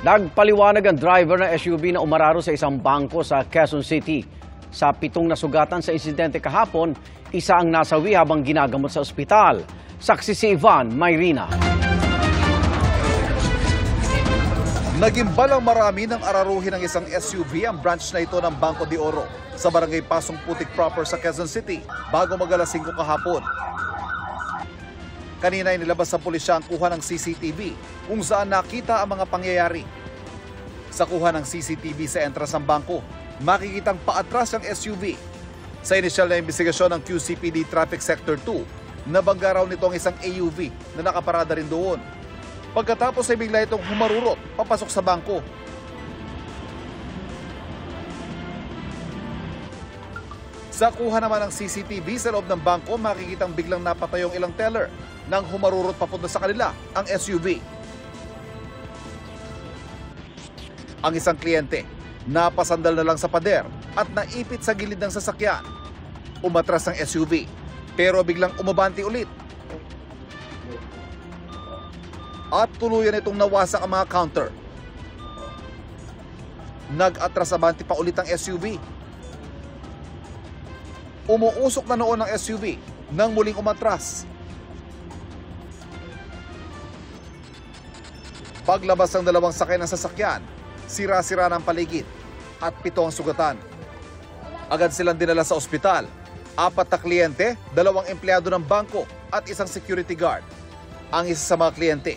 Nagpaliwanag ang driver ng SUV na umararo sa isang bangko sa Quezon City. Sa 7 nasugatan sa insidente kahapon, isa ang nasawi habang ginagamot sa ospital. Saksi si Ivan Mayrina. Naging balang marami ng araruhin ng isang SUV ang branch na ito ng Bangko de Oro sa barangay Pasong Putik proper sa Quezon City bago mag-alas 5 kahapon. Kanina ay nilabas sa pulisya ang kuha ng CCTV kung saan nakita ang mga pangyayari. Sa kuha ng CCTV sa entras ng bangko, makikitang paatras ang SUV. Sa inisyal na investigasyon ng QCPD Traffic Sector 2, nabangga raw nito ang isang AUV na nakaparada rin doon. Pagkatapos ay bigla itong humarurot papasok sa bangko. Sa kuha naman ng CCTV sa loob ng bangko, makikitang biglang napatay ang ilang teller nang humarurot papunta sa kanila ang SUV. Ang isang kliyente, napasandal na lang sa pader at naipit sa gilid ng sasakyan. Umatras ang SUV, pero biglang umabante ulit. At tuluyan itong nawasak ang mga counter. Nag-atras-abante pa ulit ang SUV. Umuusok na noon ang SUV nang muling umatras. Paglabas ng dalawang sakay ng sasakyan, sira-sira ng paligid at 7 ang sugatan. Agad silang dinala sa ospital. 4 na kliyente, 2 empleyado ng bangko at isang security guard. Ang isa sa mga kliyente,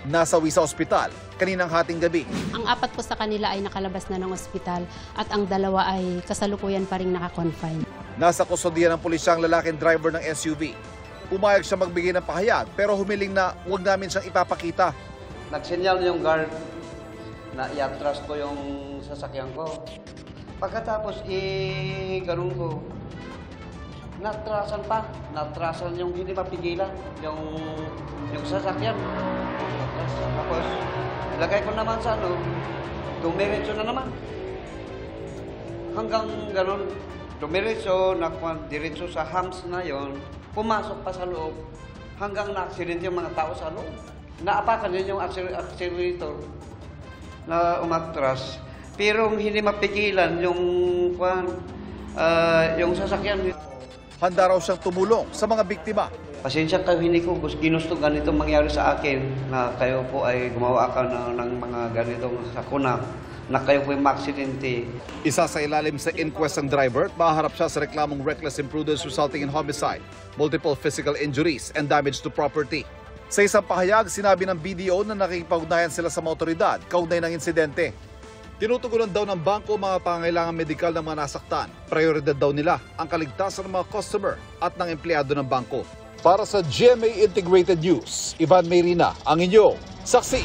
nasawi sa ospital kaninang hating gabi. Ang 4 po sa kanila ay nakalabas na ng ospital at ang 2 ay kasalukuyan pa rin naka-confine. Nasa kusodiya ng pulisya ang lalaking driver ng SUV. Pumayag siya magbigay ng pahayag pero humiling na huwag namin siyang ipapakita. Nagsinyal yung guard na i-atras ko yung sasakyan ko. Pagkatapos, ganun ko. Natrasan pa. Natrasan yung hindi mapigilan. Yung sasakyan. Tapos, lagay ko naman sa dumiretso na naman. Hanggang ganun, dumiretso, diretso sa hams na yon, pumasok pa sa loob. Hanggang na-accident yung mga tao sa loob. Naapakan din yung accelerator na umatras. Pero hindi mapigilan yung sasakyan. Handa raw siyang tumulong sa mga biktima. Pasensya kayo, hindi ko ginusto ganitong mangyari sa akin na kayo po ay gumawa ka ng mga ganitong sakuna na kayo po yung maksidente. Isa sa ilalim sa inquest ang driver at maharap siya sa reklamong reckless imprudence resulting in homicide, multiple physical injuries, and damage to property. Sa isang pahayag, sinabi ng BDO na nakikipag-ugnayan sila sa mga otoridad kaugnay ng insidente. Tinutugunan daw ng bangko mga pangangailangan medikal ng mga nasaktan. Prioridad daw nila ang kaligtasan ng mga customer at ng empleyado ng bangko. Para sa GMA Integrated News, Ivan Mayrina, ang inyong saksi.